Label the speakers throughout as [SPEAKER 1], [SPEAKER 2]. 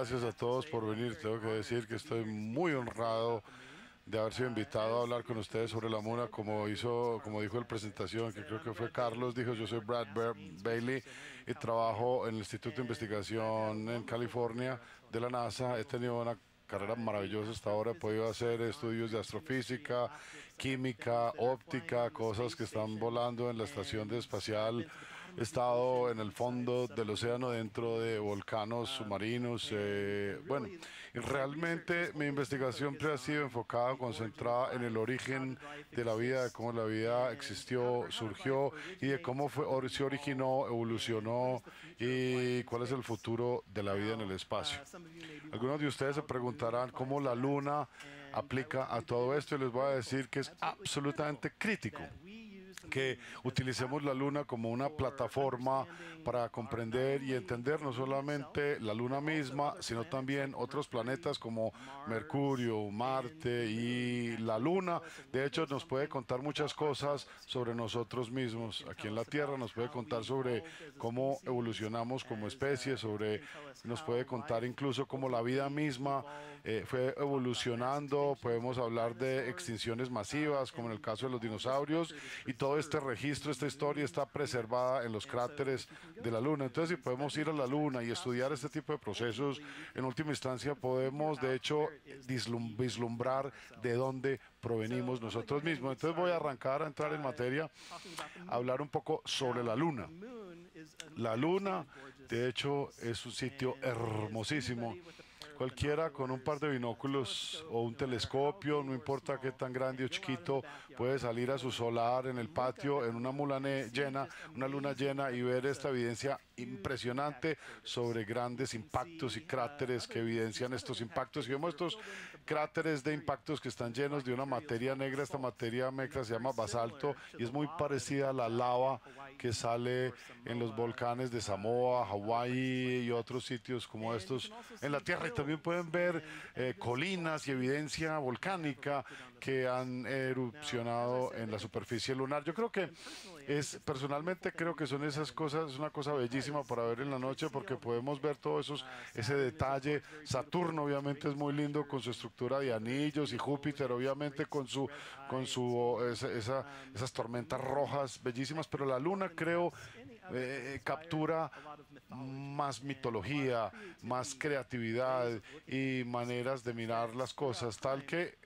[SPEAKER 1] gracias a todos por venir. Tengo que decir que estoy muy honrado de haber sido invitado a hablar con ustedes sobre la Luna, como dijo en la presentación, que creo que fue Carlos, dijo, yo soy Bailey y trabajo en el Instituto de Investigación en California de la NASA. He tenido una carrera maravillosa hasta ahora. He podido hacer estudios de astrofísica, química, óptica, cosas que están volando en la estación espacial. He estado en el fondo del océano dentro de volcanos submarinos. Bueno, y realmente mi investigación siempre ha sido enfocada, concentrada en el origen de la vida, de cómo la vida existió, surgió y de cómo se originó, evolucionó y cuál es el futuro de la vida en el espacio. Algunos de ustedes se preguntarán cómo la Luna aplica a todo esto y les voy a decir que es absolutamente crítico que utilicemos la Luna como una plataforma para comprender y entender no solamente la Luna misma, sino también otros planetas como Mercurio, Marte y la Luna. De hecho, nos puede contar muchas cosas sobre nosotros mismos aquí en la Tierra, nos puede contar sobre cómo evolucionamos como especie, nos puede contar incluso cómo la vida misma fue evolucionando. Podemos hablar de extinciones masivas, como en el caso de los dinosaurios, y todo este registro, esta historia está preservada en los cráteres de la Luna. Entonces, si podemos ir a la Luna y estudiar este tipo de procesos, en última instancia podemos, de hecho, vislumbrar de dónde provenimos nosotros mismos. Entonces voy a arrancar a entrar en materia, a hablar un poco sobre la Luna. La Luna, de hecho, es un sitio hermosísimo. Cualquiera con un par de binóculos o un telescopio, no importa qué tan grande o chiquito, puede salir a su solar en el patio en una luna llena y ver esta evidencia impresionante sobre grandes impactos y cráteres que evidencian estos impactos. Y vemos estos cráteres de impactos que están llenos de una materia negra. Esta materia negra se llama basalto y es muy parecida a la lava que sale en los volcanes de Samoa, Hawái y otros sitios como estos en la Tierra. Y también pueden ver colinas y evidencia volcánica que han erupcionado en la superficie lunar. Yo creo que personalmente creo que son esas cosas, es una cosa bellísima para ver en la noche porque podemos ver todo ese detalle. Saturno obviamente es muy lindo con su estructura de anillos y Júpiter obviamente esas tormentas rojas bellísimas, pero la Luna creo captura más mitología, más creatividad y maneras de mirar las cosas, tal que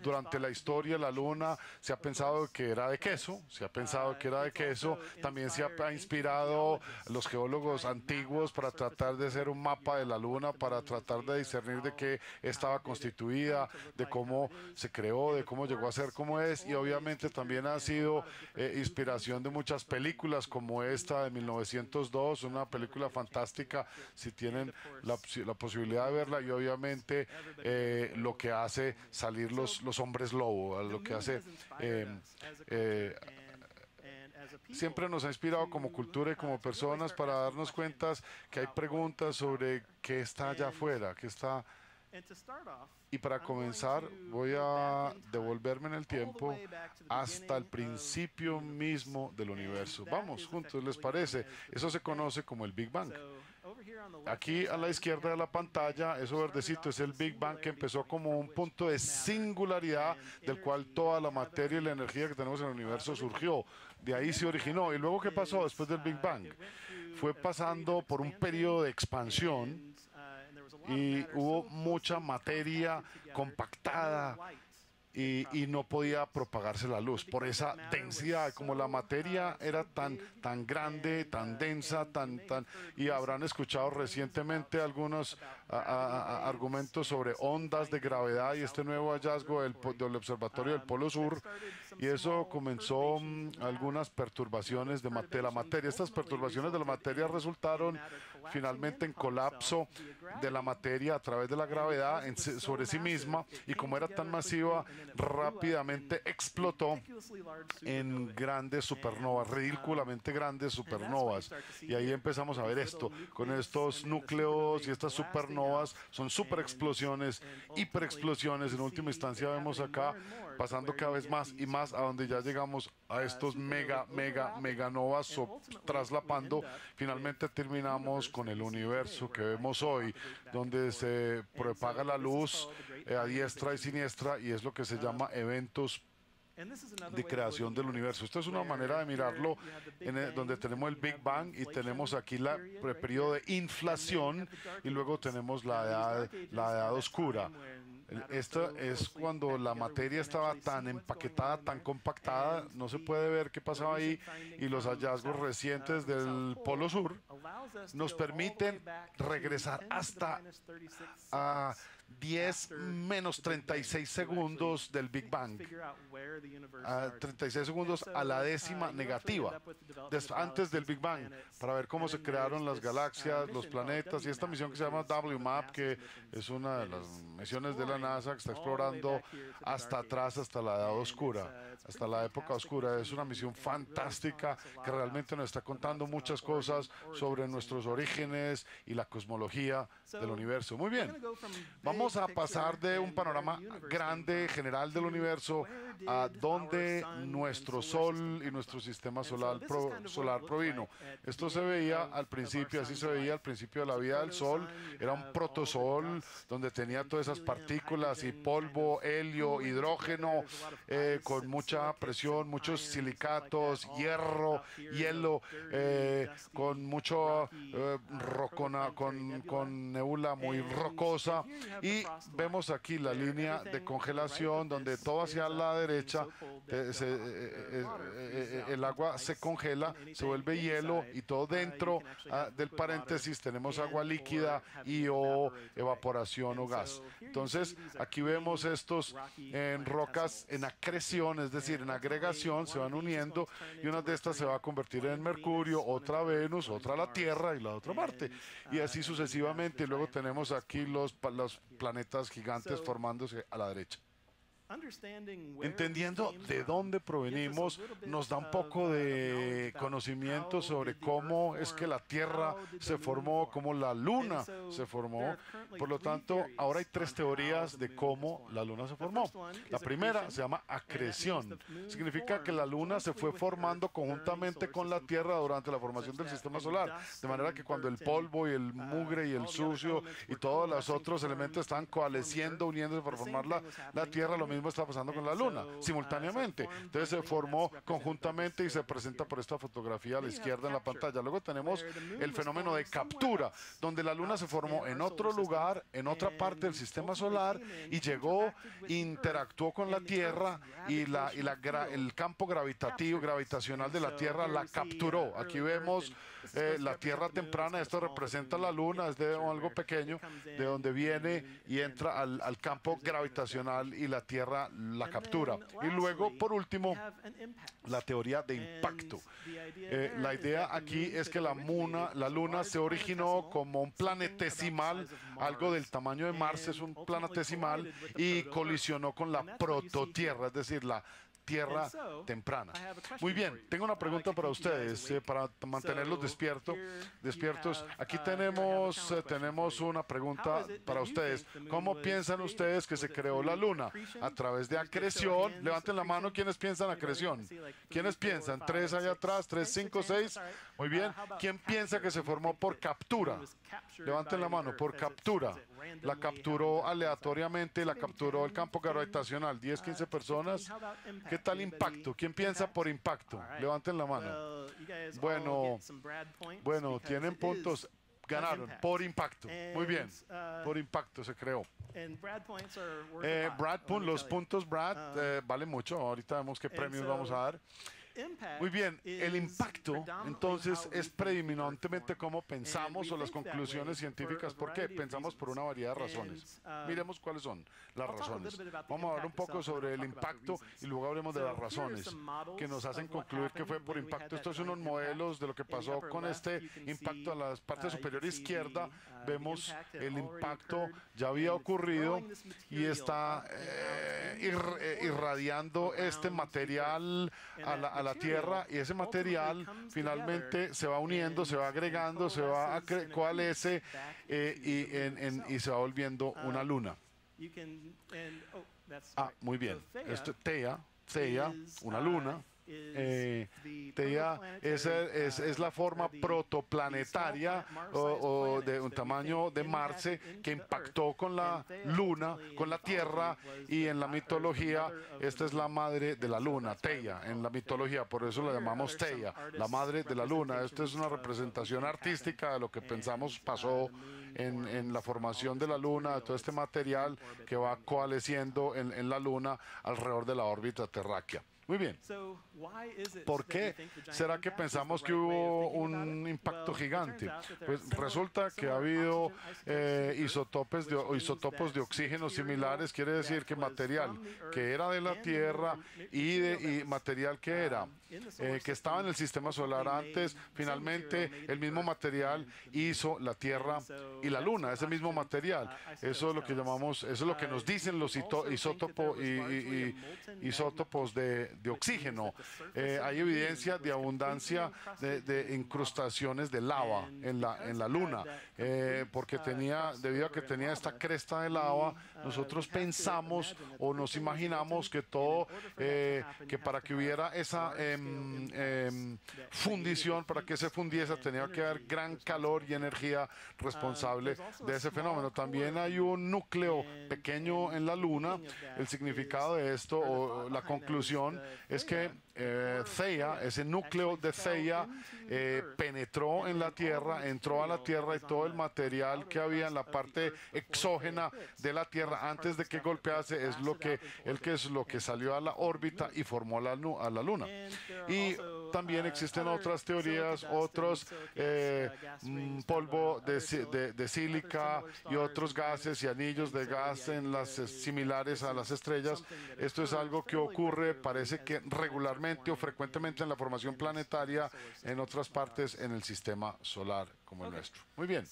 [SPEAKER 1] durante la historia la Luna se ha pensado que era de queso, también se ha inspirado los geólogos antiguos para tratar de hacer un mapa de la Luna, para tratar de discernir de qué estaba constituida, de cómo se creó, de cómo llegó a ser como es, y obviamente también ha sido inspiración de muchas películas como esta de 1902, una película fantástica si tienen la posibilidad de verla, y obviamente lo que hace salir los hombres lobo, lo que hace siempre nos ha inspirado como cultura y como personas para darnos cuenta que hay preguntas sobre qué está allá afuera, qué está. Y para comenzar, voy a devolverme en el tiempo hasta el principio mismo del universo. Vamos juntos, ¿les parece? Eso se conoce como el Big Bang. Aquí a la izquierda de la pantalla, eso verdecito es el Big Bang, que empezó como un punto de singularidad del cual toda la materia y la energía que tenemos en el universo surgió. De ahí se originó. ¿Y luego qué pasó después del Big Bang? Fue pasando por un periodo de expansión y hubo mucha materia compactada y no podía propagarse la luz por esa densidad. Como la materia era tan grande, tan densa, y habrán escuchado recientemente algunos argumentos sobre ondas de gravedad y este nuevo hallazgo del observatorio del Polo Sur, y eso comenzó algunas perturbaciones de la materia. Estas perturbaciones de la materia resultaron finalmente en colapso de la materia a través de la gravedad sobre sí misma, y como era tan masiva, rápidamente explotó en grandes supernovas, ridículamente grandes supernovas. Y ahí empezamos a ver esto, con estos núcleos y estas supernovas supernovas, son superexplosiones, hiperexplosiones. En última instancia vemos acá pasando cada vez más y más a donde ya llegamos a estos meganovas traslapando. Finalmente terminamos con el universo que vemos hoy, donde se propaga la luz a diestra y siniestra, y es lo que se llama eventos de creación del universo. Esto es una manera de mirarlo donde tenemos el Big Bang y tenemos aquí el periodo de inflación y luego tenemos la edad oscura. Esto es cuando la materia estaba tan empaquetada, tan compactada, no se puede ver qué pasaba ahí, y los hallazgos recientes del Polo Sur nos permiten regresar hasta a 10 menos 36 segundos del Big Bang, a 36 segundos a la décima negativa, antes del Big Bang, para ver cómo se crearon las galaxias, los planetas, y esta misión que se llama WMAP, que es una de las misiones de la NASA que está explorando hasta atrás, hasta la edad oscura, hasta la época oscura. Es una misión fantástica que realmente nos está contando muchas cosas sobre nuestros orígenes y la cosmología del universo. Muy bien, vamos a pasar de un panorama grande, general del universo, a donde nuestro Sol y nuestro sistema solar provino. Esto se veía al principio, así se veía al principio de la vida del Sol. Era un protosol donde tenía todas esas partículas y polvo, helio, hidrógeno, con mucha presión, muchos silicatos, hierro, hielo, con mucho con nebula muy rocosa. Y vemos aquí la línea de congelación donde todo hacia la derecha el agua se congela, se vuelve hielo, y todo dentro del paréntesis tenemos agua líquida y o evaporación o gas. Entonces aquí vemos estos en rocas en acreción, es decir, en agregación, se van uniendo, y una de estas se va a convertir en Mercurio, otra Venus, otra la Tierra y la otra Marte, y así sucesivamente. Y luego tenemos aquí los planetas gigantes formándose a la derecha. Entendiendo de dónde provenimos, nos da un poco de conocimiento sobre cómo es que la Tierra se formó, cómo la Luna se formó. Por lo tanto, ahora hay tres teorías de cómo la Luna se formó. La primera se llama acreción. Significa que la Luna se fue formando conjuntamente con la Tierra durante la formación del sistema solar. De manera que cuando el polvo y el mugre y el sucio y todos los otros elementos estaban coalesciendo, uniéndose para formar la Tierra, lo mismo está pasando con la Luna simultáneamente. Entonces se formó conjuntamente y se presenta por esta fotografía a la izquierda en la pantalla. Luego tenemos el fenómeno de captura, donde la Luna se formó en otro lugar, en otra parte del sistema solar, y llegó, interactuó con la Tierra, y el campo gravitacional de la Tierra la capturó. Aquí vemos la Tierra temprana, esto representa la Luna, es de algo pequeño, de donde viene y entra al campo gravitacional, y la Tierra la captura. Y luego, por último, la teoría de impacto. La idea aquí es que la Luna se originó como un planetesimal, algo del tamaño de Mars, es un planetesimal, y colisionó con la prototierra, es decir, la Tierra temprana. Muy bien, tengo una pregunta para ustedes, para mantenerlos despiertos. Aquí tenemos una pregunta para ustedes. ¿Cómo piensan ustedes que se creó la Luna? ¿A través de acreción? Levanten la mano quienes piensan acreción. ¿Quiénes piensan? 3 allá atrás, 3, 5, 6. Muy bien. ¿Quién piensa que se formó por captura? Levanten la mano, por captura. La capturó aleatoriamente, la capturó el campo gravitacional. 10, 15 personas. ¿Qué tal impacto? ¿Quién piensa por impacto? Levanten la mano. Bueno, tienen puntos. Ganaron por impacto. Muy bien. Por impacto se creó. Los puntos Brad valen mucho. Ahorita vemos qué premios vamos a dar. Muy bien, el impacto entonces es predominantemente cómo pensamos, o las conclusiones científicas. ¿Por qué? Pensamos por una variedad de razones. Miremos cuáles son las razones. Vamos a hablar un poco sobre el impacto y luego hablemos de las razones que nos hacen concluir que fue por impacto. Estos son unos modelos de lo que pasó con este impacto. A la parte superior izquierda vemos el impacto ya había ocurrido y está irradiando este material a a la Tierra y ese material finalmente se va uniendo, se va agregando, se va coalesce y se va volviendo una luna. Muy bien. Esto, Theia, una luna. Theia es la forma protoplanetaria o de un tamaño de Marte que impactó con la Luna, con la Tierra, y en la mitología esta es la madre de la Luna, Theia, en la mitología, por eso la llamamos Theia, la madre de la Luna. Esta es una representación artística de lo que pensamos pasó en la formación de la Luna, de todo este material que va coalesciendo en la Luna alrededor de la órbita terráquea. Muy bien. ¿Por qué será que pensamos que hubo un impacto gigante? Pues resulta que ha habido isótopos de oxígeno similares, quiere decir que material que era de la Tierra y material que era que estaba en el sistema solar antes, finalmente el mismo material hizo la Tierra y la Luna, ese mismo material. Eso es lo que llamamos, eso es lo que nos dicen los isótopos de oxígeno. Hay evidencia de abundancia de incrustaciones de lava en la Luna, porque debido a que tenía esta cresta de lava, nosotros pensamos o nos imaginamos que que para que hubiera esa fundición, para que se fundiese, tenía que haber gran calor y energía responsable de ese fenómeno. También hay un núcleo pequeño en la Luna. El significado de esto, o la conclusión, es que Theia, ese núcleo de Theia, penetró en la Tierra, entró a la Tierra, y todo el material que había en la parte exógena de la Tierra antes de que golpease es lo que salió a la órbita y formó a la Luna. Y también existen otras teorías, otros polvo de sílica y otros gases y anillos de gas similares a las estrellas. Esto es algo que ocurre, parece que regularmente o frecuentemente en la formación planetaria en otras partes en el sistema solar como el nuestro. Muy bien.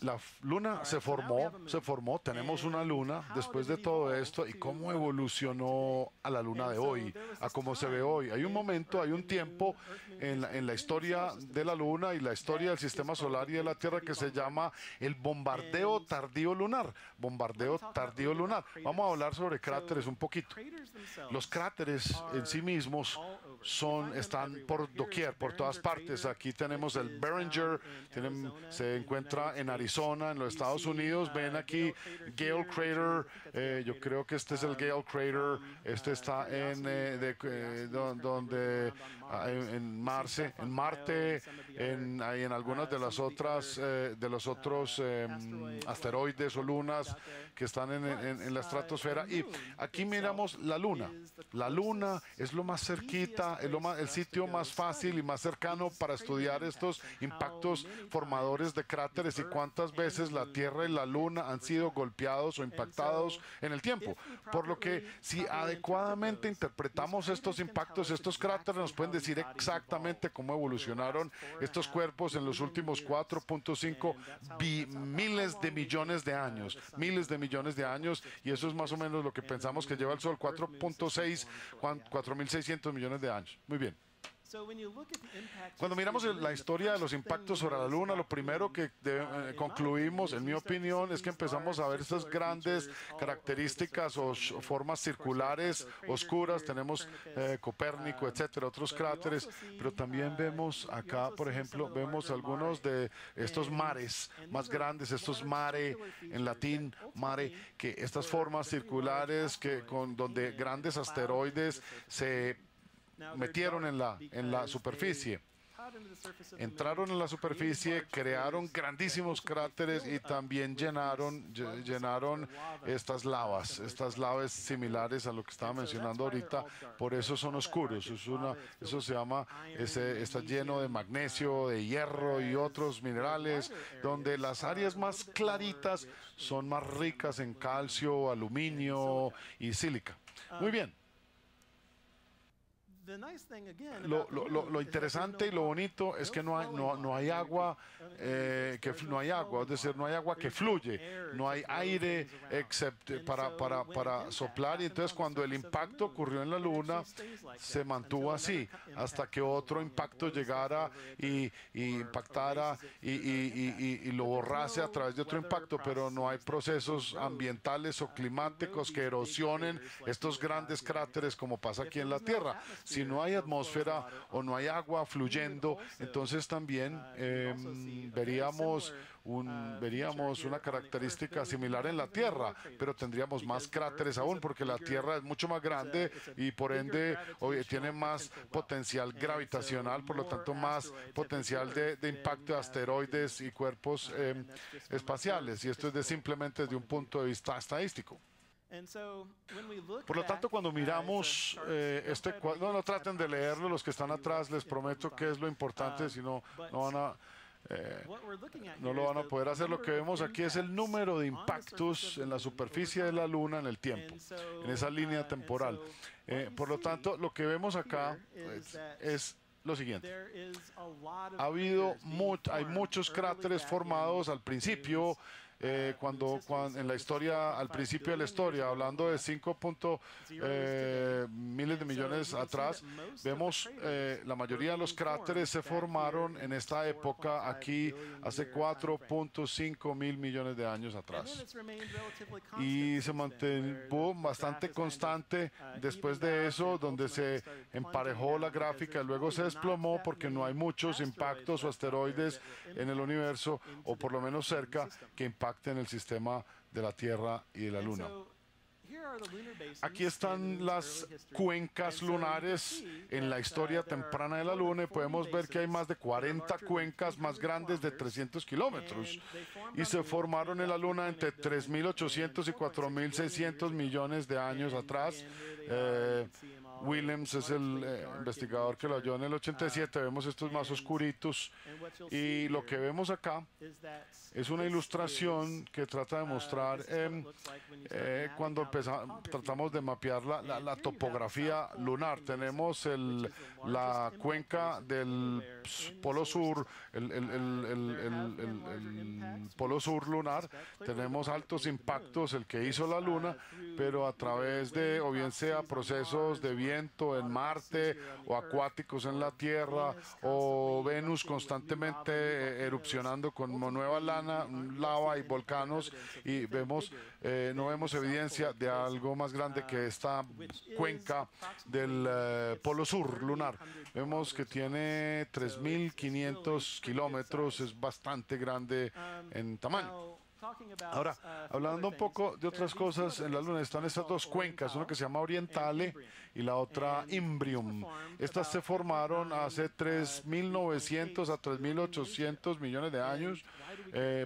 [SPEAKER 1] La Luna se formó, tenemos una Luna después de todo esto, y cómo evolucionó a la Luna de hoy, a cómo se ve hoy. Hay un momento, hay un tiempo en la historia de la Luna y la historia del sistema solar y de la Tierra que se llama el bombardeo tardío lunar. Bombardeo tardío lunar. Vamos a hablar sobre cráteres un poquito. Los cráteres en sí mismos están por doquier, por todas partes. Aquí tenemos el Barringer, se encuentra en Arizona, en los Estados Unidos. Ven aquí Gale Crater, yo creo que este es el Gale Crater, este está en Marte, en algunas de las otras de los otros asteroides o lunas que están en la estratosfera. Y aquí miramos la Luna. La Luna es lo más cerquita, el sitio más fácil y más cercano para estudiar estos impactos formadores de cráteres y cuántas veces la Tierra y la Luna han sido golpeados o impactados en el tiempo. Por lo que si adecuadamente interpretamos estos impactos, estos cráteres nos pueden decir exactamente cómo evolucionaron estos cuerpos en los últimos 4.5 miles de millones de años. Miles de millones de años, y eso es más o menos lo que pensamos que lleva el Sol, 4.600 millones de años. Muy bien. Cuando miramos la historia de los impactos sobre la Luna, lo primero que concluimos, en mi opinión, es que empezamos a ver estas grandes características o formas circulares oscuras. Tenemos Copérnico, etcétera, otros cráteres, pero también vemos acá, por ejemplo, vemos algunos de estos mares más grandes, estos mare, en latín, mare, que estas formas circulares donde grandes asteroides se metieron en la superficie. Entraron en la superficie, crearon grandísimos cráteres y también llenaron estas lavas similares a lo que estaba mencionando ahorita. Por eso son oscuros. Eso se llama, está lleno de magnesio, de hierro y otros minerales, donde las áreas más claritas son más ricas en calcio, aluminio y sílica. Muy bien. lo interesante y lo bonito es que no hay agua, no hay agua, es decir, no hay agua que fluye, no hay aire para soplar, y entonces cuando el impacto ocurrió en la Luna se mantuvo así hasta que otro impacto llegara y impactara y lo borrase a través de otro impacto, pero no hay procesos ambientales o climáticos que erosionen estos grandes cráteres como pasa aquí en la Tierra. Si no hay atmósfera o no hay agua fluyendo, entonces también veríamos una característica similar en la Tierra, pero tendríamos más cráteres aún porque la Tierra es mucho más grande y por ende tiene más potencial gravitacional, por lo tanto más potencial de impacto de asteroides y cuerpos espaciales, y esto es simplemente desde un punto de vista estadístico. Por lo tanto, cuando miramos este cuadro, no traten de leerlo, los que están atrás, les prometo que es lo importante, si no, no lo van a poder hacer. Lo que vemos aquí es el número de impactos en la superficie de la Luna en el tiempo, en esa línea temporal. Por lo tanto, lo que vemos acá es lo siguiente. Hay muchos cráteres formados al principio, cuando en la historia, al principio de la historia, hablando de 5 miles de millones atrás, vemos la mayoría de los cráteres se formaron en esta época aquí hace 4.5 mil millones de años atrás. Y se mantuvo bastante constante después de eso, donde se emparejó la gráfica, luego se desplomó porque no hay muchos impactos o asteroides en el universo, o por lo menos cerca, que impacten en el sistema de la Tierra y de la Luna. Aquí están las cuencas lunares en la historia temprana de la Luna, y podemos ver que hay más de 40 cuencas más grandes de 300 kilómetros y se formaron en la Luna entre 3.800 y 4.600 millones de años atrás. Williams es el investigador que lo halló en el 87. Vemos estos más oscuritos, y lo que vemos acá es una ilustración que trata de mostrar cuando tratamos de mapear la topografía lunar. Tenemos la cuenca del polo sur, el polo sur lunar. Tenemos altos impactos, el que hizo la Luna, pero a través de, o bien sea procesos de viento en Marte, o acuáticos en la Tierra, o Venus constantemente erupcionando con nueva lava y volcanos, y no vemos evidencia de algo más grande que esta cuenca del polo sur lunar. Vemos que tiene 3.500 kilómetros, es bastante grande en tamaño. Ahora, hablando un poco de otras cosas, en la Luna están estas dos cuencas, una que se llama Orientale y la otra Imbrium. Estas se formaron hace 3.900 a 3.800 millones de años.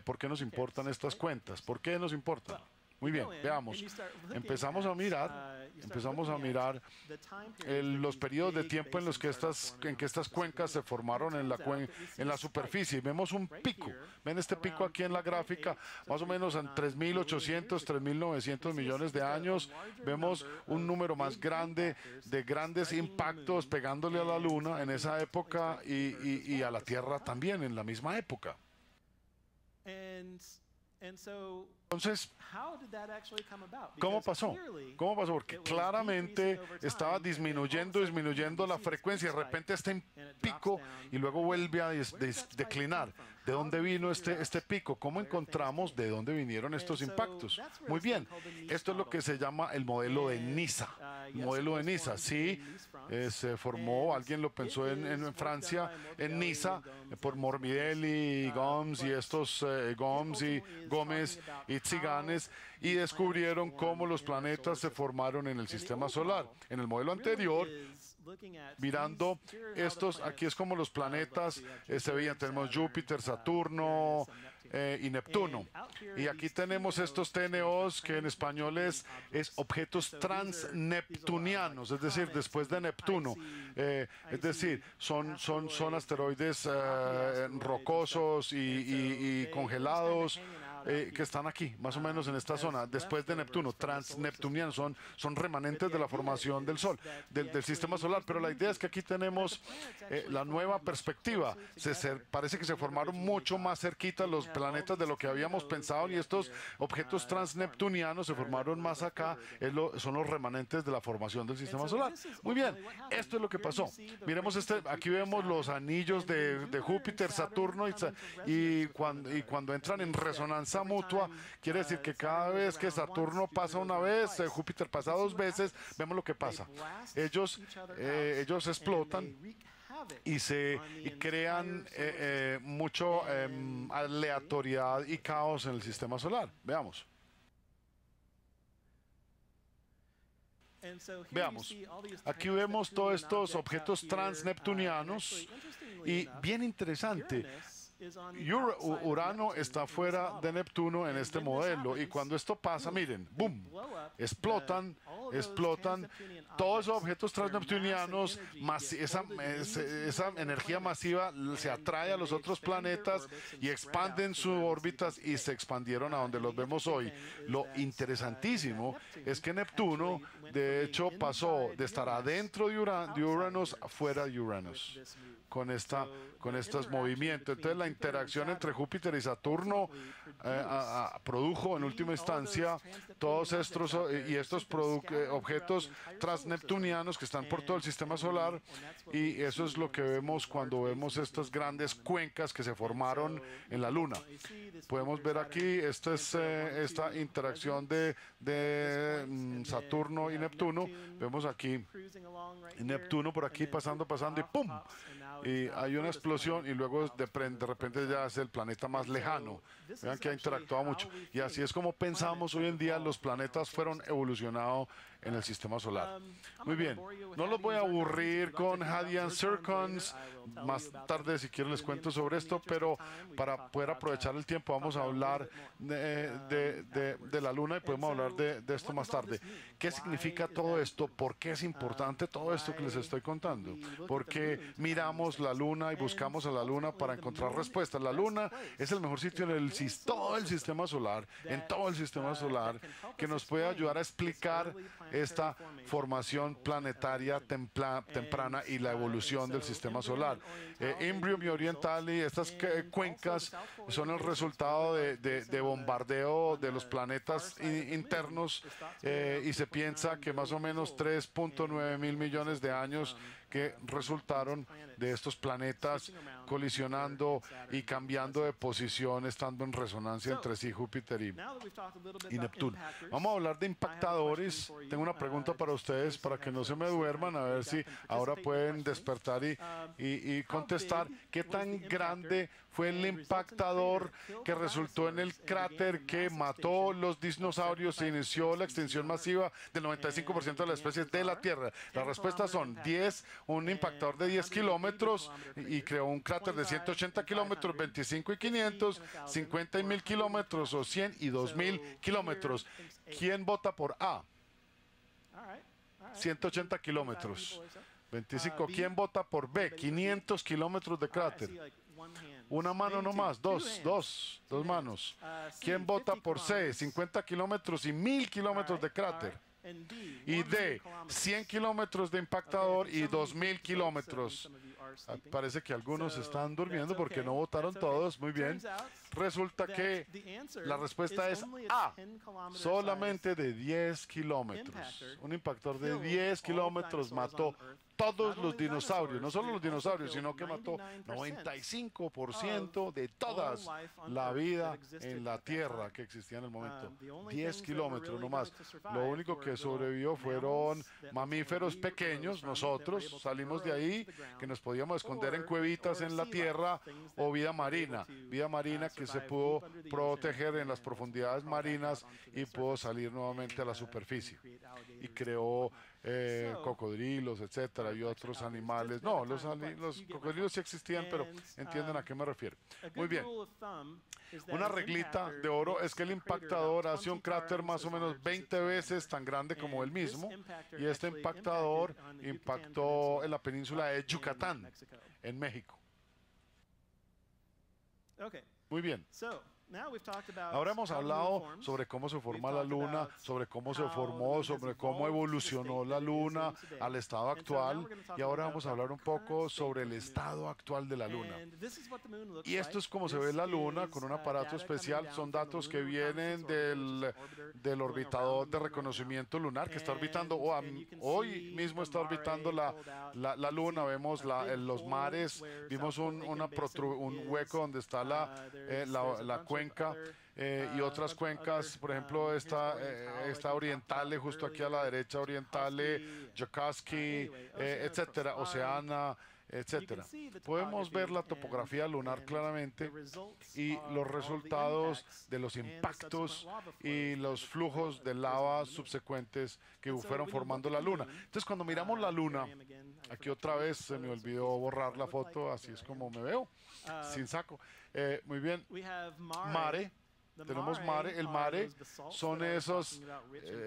[SPEAKER 1] ¿Por qué nos importan estas cuencas? ¿Por qué nos importan? Muy bien, veamos. Empezamos a mirar los periodos de tiempo en los que estas cuencas se formaron en la superficie. Vemos un pico. Ven este pico aquí en la gráfica, más o menos en 3.800, 3.900 millones de años. Vemos un número más grande de grandes impactos pegándole a la Luna en esa época, y a la Tierra también en la misma época. Entonces, ¿cómo pasó? ¿Cómo pasó? Porque claramente estaba disminuyendo la frecuencia, de repente está en pico y luego vuelve a declinar. ¿De dónde vino este pico? ¿Cómo encontramos de dónde vinieron estos impactos? Muy bien, esto es lo que se llama el modelo de NISA. El modelo de NISA, sí, se formó, alguien lo pensó en Francia, en Niza, por Morbidelli, Gomes y estos Gómez y Tziganes, y descubrieron cómo los planetas se formaron en el sistema solar. En el modelo anterior, mirando estos, aquí es como los planetas se veían. Tenemos Júpiter, Saturno y Neptuno. Y aquí tenemos estos TNOs, que en español es objetos transneptunianos, es decir, después de Neptuno. Es decir, son asteroides rocosos y congelados, que están aquí, más o menos en esta zona, después de Neptuno, transneptunianos, son remanentes de la formación del Sol, del sistema solar. Pero la idea es que aquí tenemos la nueva perspectiva. Parece que se formaron mucho más cerquita los planetas de lo que habíamos pensado, y estos objetos transneptunianos se formaron más acá, son los remanentes de la formación del sistema solar. Muy bien, esto es lo que pasó. Miremos aquí vemos los anillos de Júpiter, Saturno, y cuando entran en resonancia mutua, quiere decir que cada vez que Saturno pasa una vez, Júpiter pasa dos veces, vemos lo que pasa. Ellos explotan y crean mucho aleatoriedad y caos en el sistema solar. Veamos. Veamos, aquí vemos todos estos objetos transneptunianos, y bien interesante, Urano está fuera de Neptuno en este modelo, y cuando esto pasa, miren, boom, explotan todos esos objetos transneptunianos, esa energía masiva se atrae a los otros planetas y expanden sus órbitas, y se expandieron a donde los vemos hoy. Lo interesantísimo es que Neptuno, de hecho, pasó de estar adentro de Uranus a fuera de Uranus con estos movimientos. Entonces la interacción entre Júpiter y Saturno produjo en última instancia todos estos objetos transneptunianos que están por todo el sistema solar, y eso es lo que vemos cuando vemos estas grandes cuencas que se formaron en la Luna. Podemos ver aquí, esta interacción de Saturno y Neptuno. Vemos aquí Neptuno por aquí pasando y ¡pum! Y hay una explosión, y luego de repente ya es el planeta más lejano. Vean que ha interactuado mucho. Y así es como pensamos hoy en día los planetas fueron evolucionados en el sistema solar. Muy bien, no los voy a aburrir con Hadean Zircons. Más tarde, si quieren, les cuento sobre esto, pero para poder aprovechar el tiempo vamos a hablar de la Luna, y podemos hablar de esto más tarde. ¿Qué significa todo esto? ¿Por qué es importante todo esto que les estoy contando? Porque miramos la Luna y buscamos a la Luna para encontrar respuestas. La Luna es el mejor sitio en todo el sistema solar, que nos puede ayudar a explicar esta formación planetaria temprana y la evolución del sistema solar. Imbrium y Orientali, estas cuencas son el resultado de bombardeo de los planetas internos, y se piensa que más o menos 3.9 mil millones de años que resultaron de estos planetas colisionando y cambiando de posición, estando en resonancia entre sí, Júpiter y Neptuno. Vamos a hablar de impactadores. Tengo una pregunta para ustedes, para que no se me duerman, a ver si ahora pueden despertar y contestar. ¿Qué tan grande fue el impactador que resultó en el cráter que mató los dinosaurios e inició la extinción masiva del 95% de las especies de la Tierra? Las respuestas son un impactador de 10 kilómetros y creó un cráter de 180 kilómetros, 25 y 500, 50 y 1000 kilómetros, o 100 y 2000 kilómetros. ¿Quién vota por A? 180 kilómetros. 25. ¿Quién vota por B? 500 kilómetros de cráter. Una mano nomás, dos manos. ¿Quién vota por C? 50 kilómetros y 1000 kilómetros de cráter. Y D, 100 kilómetros de impactador y 2000 kilómetros. Parece que algunos están durmiendo porque no votaron todos. Muy bien. Resulta que la respuesta es A, solamente de 10 kilómetros. Un impactador de 10 kilómetros mató todos los dinosaurios, no solo los dinosaurios, sino que mató 95% de toda la vida en la Tierra que existía en el momento. 10 kilómetros nomás. Lo único que sobrevivió fueron mamíferos pequeños. Nosotros salimos de ahí, que nos podíamos esconder en cuevitas en la Tierra, o vida marina que se pudo proteger en las profundidades marinas y pudo salir nuevamente a la superficie. Y creó cocodrilos, etcétera, y otros animales. No, los cocodrilos sí existían, pero entienden a qué me refiero. Muy bien. Una reglita de oro es que el impactador hace un cráter más o menos 20 veces tan grande como él mismo, y este impactador impactó en la península de Yucatán, en México. Muy bien. Ahora hemos hablado sobre cómo se forma la Luna, sobre cómo se formó, sobre cómo evolucionó la Luna al estado actual, y ahora vamos a hablar un poco sobre el estado actual de la Luna. Y esto es como se ve la Luna con un aparato especial. Son datos que vienen del orbitador de reconocimiento lunar que está orbitando, hoy mismo está orbitando la Luna. Vemos los mares, vimos un hueco donde está la cuenca y otras cuencas, por ejemplo esta Orientale, justo aquí a la derecha, Orientale, Jocassee, etcétera, Oceana, etcétera. Podemos ver la topografía lunar claramente y los resultados de los impactos y los flujos de lava subsecuentes que fueron formando la Luna. Entonces, cuando miramos la Luna, aquí otra vez se me olvidó borrar la foto, así es como me veo, sin saco. Muy bien, mare. Tenemos mare. El mare son esos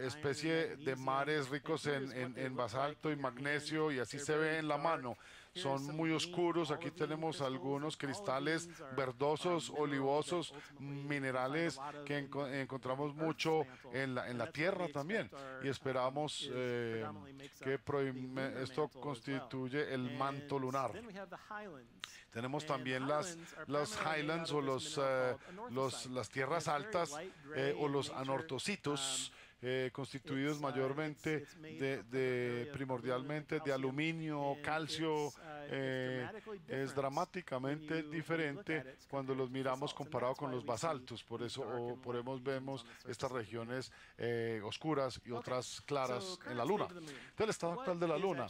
[SPEAKER 1] especie de mares ricos en basalto y magnesio, y así se ve en la mano. Son muy oscuros. Aquí tenemos algunos cristales verdosos, olivosos, minerales que encontramos mucho en la Tierra también. Y esperamos que esto constituye el manto lunar. Tenemos también las highlands o las tierras altas o los anortocitos, constituidos mayormente primordialmente de aluminio, calcio. Es dramáticamente diferente cuando los miramos comparado con los basaltos. Por eso vemos estas regiones oscuras y otras claras en la Luna. Entonces, el estado actual de la Luna,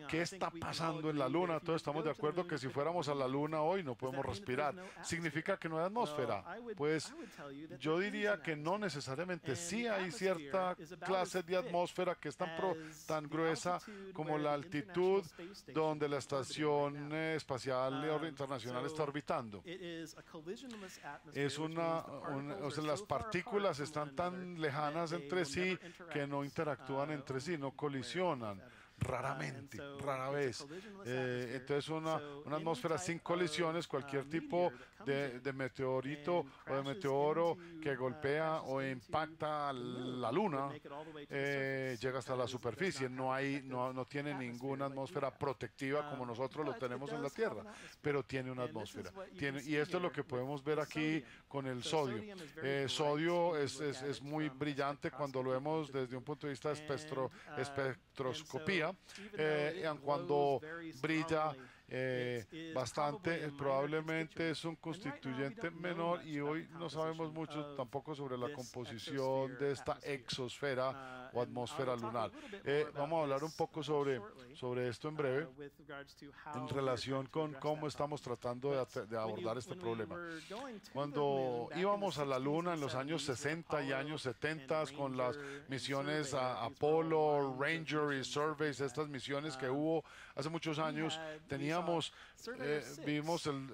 [SPEAKER 1] ¿qué está pasando en la Luna? Todos estamos de acuerdo que si fuéramos a la Luna hoy no podemos respirar. ¿Significa que no hay atmósfera? Pues yo diría que no necesariamente. Sí hay cierta clase de atmósfera que es tan gruesa como la altitud donde la Estación Espacial Internacional está orbitando. O sea, las partículas están tan lejanas entre sí que no interactúan entre sí, no colisionan. Raramente, rara vez. Entonces una atmósfera sin colisiones, cualquier tipo de meteorito o de meteoro que golpea o impacta la Luna, llega hasta la superficie. No tiene ninguna atmósfera protectiva como nosotros lo tenemos en la Tierra, pero tiene una atmósfera. Y esto es lo que podemos ver aquí con el sodio. Sodio es muy brillante cuando lo vemos desde un punto de vista de espectroscopía. Cuando brilla bastante, probablemente es un constituyente menor, y hoy no sabemos mucho tampoco sobre la composición de esta exosfera o atmósfera lunar. Vamos a hablar un poco sobre esto en breve, en relación con cómo estamos tratando de abordar este problema. Cuando íbamos a la Luna en los años 60 y años 70 con las misiones Apollo, Ranger y Surveys, estas misiones que hubo hace muchos años,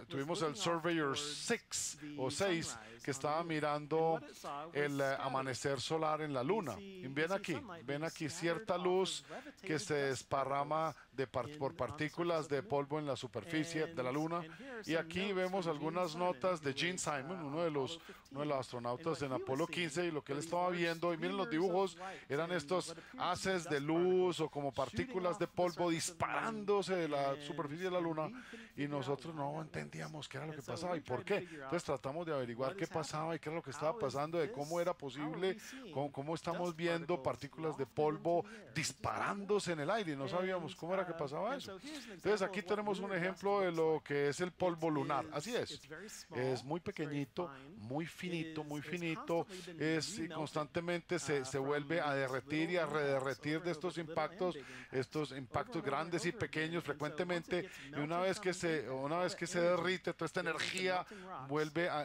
[SPEAKER 1] tuvimos el Surveyor 6 o 6 que estaba mirando el amanecer solar en la Luna. Y ven aquí cierta luz que se desparrama por partículas de polvo en la superficie de la Luna. Y aquí vemos algunas notas de Gene Simon, uno de los astronautas en Apolo 15, y lo que él estaba viendo. Y miren los dibujos, eran estos haces de luz o como partículas de polvo disparándose de la superficie de la Luna, y nosotros no entendíamos qué era lo que pasaba y por qué. Entonces tratamos de averiguar qué pasaba y qué era lo que estaba pasando, de cómo era posible, cómo estamos viendo partículas de polvo disparándose en el aire, y no sabíamos cómo era que pasaba eso. Entonces aquí tenemos un ejemplo de lo que es el polvo lunar. Así es muy pequeñito, muy finito, y constantemente se vuelve a derretir y a rederretir de estos impactos grandes y pequeños frecuentemente, y una vez que se derrite, toda esta energía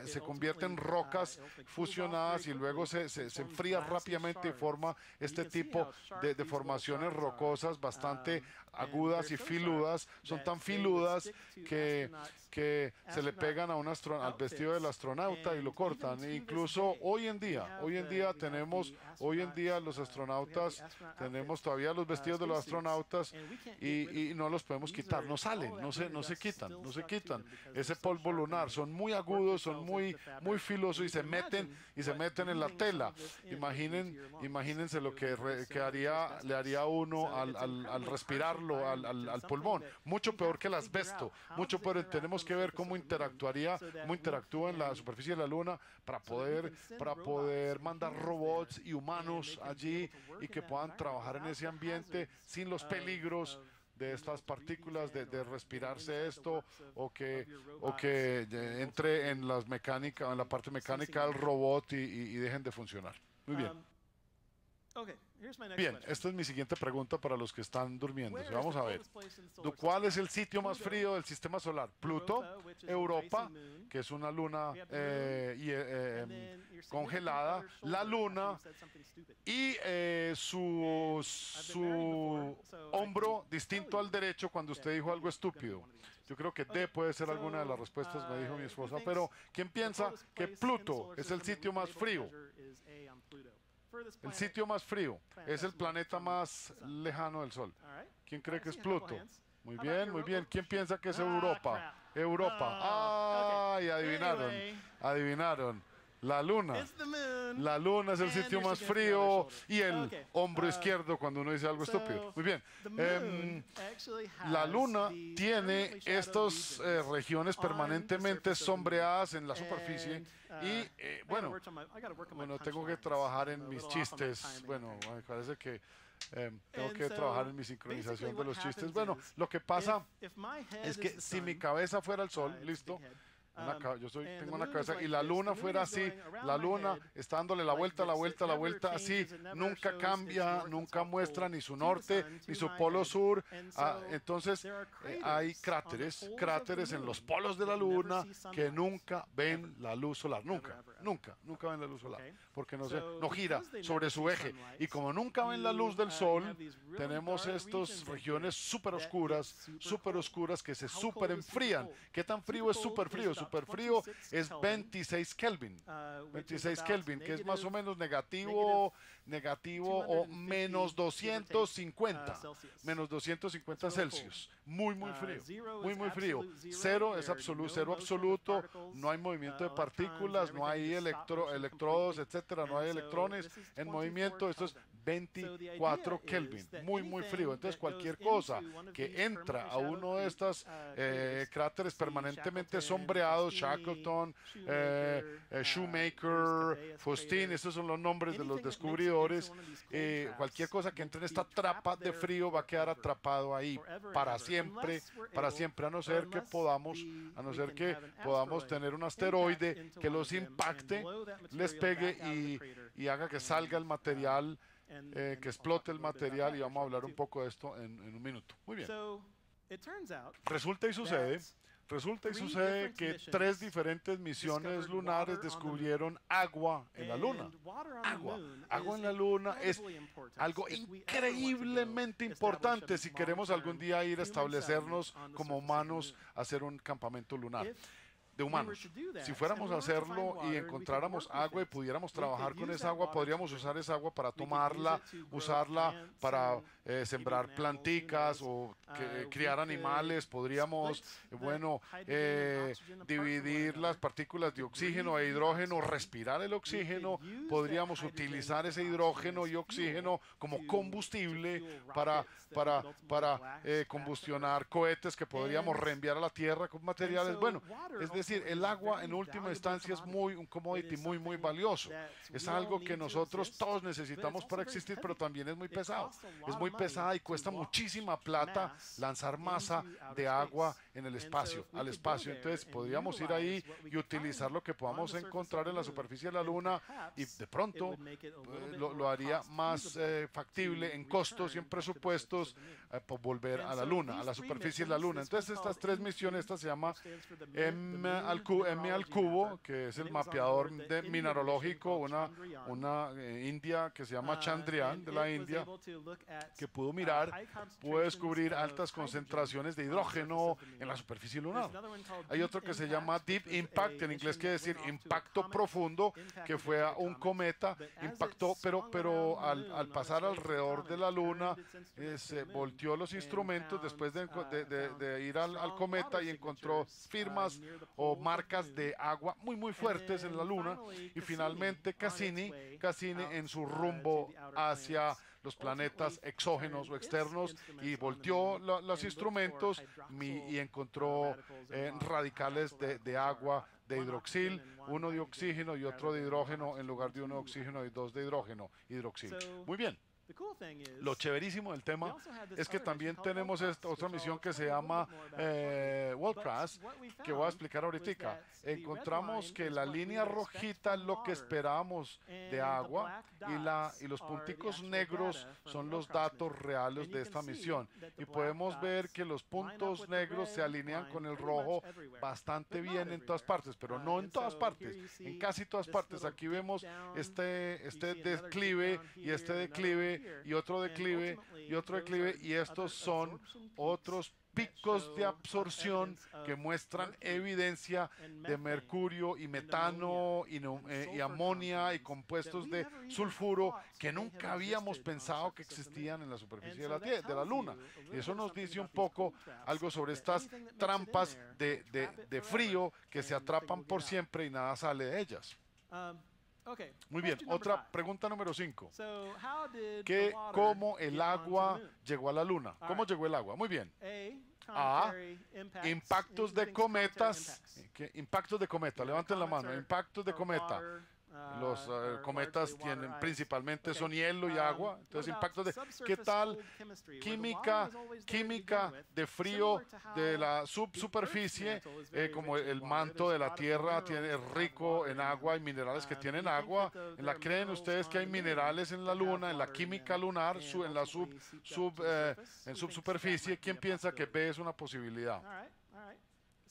[SPEAKER 1] se convierte en rocas fusionadas, y luego se enfría rápidamente y forma este tipo de formaciones rocosas bastante agudas y filudas. Son tan filudas que que se le pegan a al vestido del astronauta y lo cortan. E incluso hoy en día los astronautas tenemos todavía los vestidos de los astronautas y no los podemos quitar, no salen, no se quitan. Ese polvo lunar son muy agudos, son muy filosos y se meten en la tela. Imagínense lo que le haría a uno al respirarlo, al pulmón. Mucho peor que el asbesto, mucho peor. Tenemos que ver cómo interactúa en la superficie de la Luna para poder mandar robots y humanos allí y que puedan trabajar en ese ambiente sin los peligros de estas partículas, de respirarse esto o que entre en la parte mecánica del robot y dejen de funcionar. Muy bien. Bien, esta es mi siguiente pregunta para los que están durmiendo. Vamos a ver. ¿Cuál es el sitio más frío del sistema solar? Pluto, Europa, que es una luna congelada, la luna y su hombro distinto al derecho cuando usted dijo algo estúpido. Yo creo que D puede ser alguna de las respuestas, me dijo mi esposa, pero ¿quién piensa que Pluto es el sitio más frío? El sitio más frío es el planeta más lejano del Sol. ¿Quién cree que es Pluto? Muy bien, muy bien. ¿Quién piensa que es Europa? Europa. ¡Ay! Adivinaron. La Luna. La Luna es el sitio más frío y el hombro izquierdo cuando uno dice algo estúpido. Muy bien. La Luna tiene estas regiones permanentemente sombreadas en la superficie y bueno, tengo que trabajar en mis chistes. Bueno, me parece que tengo que trabajar en mi sincronización de los chistes. Bueno, lo que pasa es que si mi cabeza fuera el Sol, listo. Tengo una cabeza y la luna fuera así, la luna está dándole la vuelta, así, nunca cambia, nunca muestra ni su norte, ni su polo sur. Entonces hay cráteres en los polos de la luna que nunca ven la luz solar, nunca ven la luz solar, porque no gira sobre su eje. Y como nunca ven la luz del sol, tenemos estas regiones súper oscuras que se súper enfrían. ¿Qué tan frío es súper frío? Súper frío es 26 Kelvin, que es más o menos negativo o menos 250 Celsius. Muy frío. Cero es cero absoluto, no hay movimiento de partículas, no hay electrodos, etcétera, no hay electrones en movimiento. Esto es 24 Kelvin, muy frío. Entonces cualquier cosa que entra a uno de estos cráteres permanentemente sombreados, Shackleton, Shoemaker, Faustin, estos son los nombres de los descubridores. Cualquier cosa que entre en esta trapa de frío va a quedar atrapado ahí para siempre, a no ser que podamos tener un asteroide que los impacte, les pegue y haga que salga el material, que explote el material, y vamos a hablar un poco de esto en un minuto. Muy bien. Resulta y sucede que 3 diferentes misiones lunares descubrieron agua en la Luna. Agua en la Luna es algo increíblemente importante si queremos algún día ir a establecernos como humanos a hacer un campamento lunar de humanos. Si fuéramos a hacerlo y encontráramos agua y pudiéramos trabajar con esa agua, podríamos usar esa agua para tomarla, usarla para sembrar planticas o criar animales. Podríamos, dividir las partículas de oxígeno e hidrógeno, respirar el oxígeno. Podríamos utilizar ese hidrógeno y oxígeno como combustible para combustionar cohetes que podríamos reenviar a la Tierra con materiales. Bueno, es decir, el agua en última instancia es un commodity muy valioso. Es algo que nosotros todos necesitamos para existir, pero también es muy pesado. Es muy pesada y cuesta muchísima plata lanzar masa de agua en el espacio, al espacio. Entonces podríamos ir ahí y utilizar lo que podamos encontrar en la superficie de la Luna y de pronto lo haría más factible en costos y en presupuestos volver a la Luna, a la superficie de la Luna. Entonces estas 3 misiones, esta se llama M al cubo, que es el mapeador mineralógico, una india que se llama Chandrayaan de la India, que pudo descubrir altas concentraciones de hidrógeno en la superficie lunar. Hay otro que se llama Deep Impact, en inglés quiere decir impacto profundo, que fue a un cometa, impactó, pero al pasar alrededor de la Luna, se volteó los instrumentos después de ir al cometa y encontró firmas o marcas de agua muy fuertes en la Luna, y finalmente Cassini en su rumbo hacia los planetas exógenos o externos, y volteó los instrumentos y encontró radicales de agua, de hidroxil, uno de oxígeno y otro de hidrógeno, en lugar de uno de oxígeno y dos de hidrógeno, hidroxil. Muy bien. Lo chéverísimo del tema es que también tenemos esta otra misión que se llama WorldCraft, que voy a explicar ahorita. Encontramos que la línea rojita es lo que esperábamos de agua, y los punticos negros son los datos reales de esta misión. Y podemos ver que los puntos negros se alinean con el rojo bastante bien en todas partes, pero no en todas partes, en casi todas partes. Aquí vemos este declive y este declive y otro declive y otro declive, y estos son otros picos de absorción que muestran evidencia de mercurio y metano y amonia y compuestos de sulfuro que nunca habíamos pensado que existían en la superficie de la Luna. Y eso nos dice un poco algo sobre estas trampas de frío que se atrapan por siempre y nada sale de ellas. Muy bien, otra pregunta número 5. ¿Cómo el agua llegó a la Luna? ¿Cómo llegó el agua? Muy bien. A. Impactos de cometas. Impactos de cometa, levanten la mano. Impactos de cometa. Los cometas tienen principalmente son hielo y agua, entonces impactos de ¿qué tal? Química de frío de la subsuperficie, como el manto de la Tierra es rico en agua y minerales que tienen agua. ¿Creen ustedes que hay minerales en la Luna, en la química lunar, en subsuperficie? ¿Quién piensa que B es una posibilidad?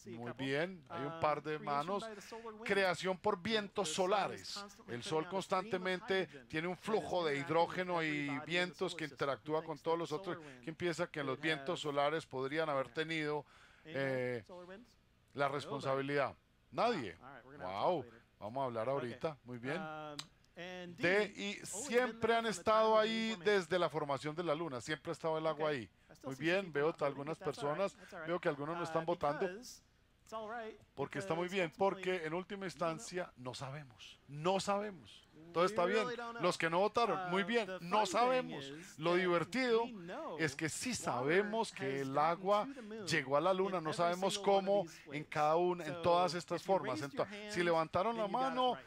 [SPEAKER 1] Muy bien, hay un par de manos. Creación por vientos solares. El Sol constantemente tiene un flujo de hidrógeno y vientos que interactúa con todos los otros. ¿Quién piensa que los vientos solares podrían haber tenido la responsabilidad? Nadie. Wow, vamos a hablar ahorita. Muy bien. Y siempre han estado ahí desde la formación de la Luna. Siempre ha estado el agua ahí. Muy bien, veo algunas personas, veo que algunos no están votando. Porque está muy bien, porque en última instancia no sabemos. Todo está bien. Los que no votaron, muy bien, no sabemos. Lo divertido es que sí sabemos que el agua llegó a la Luna, no sabemos cómo en todas estas formas. Si levantaron la mano,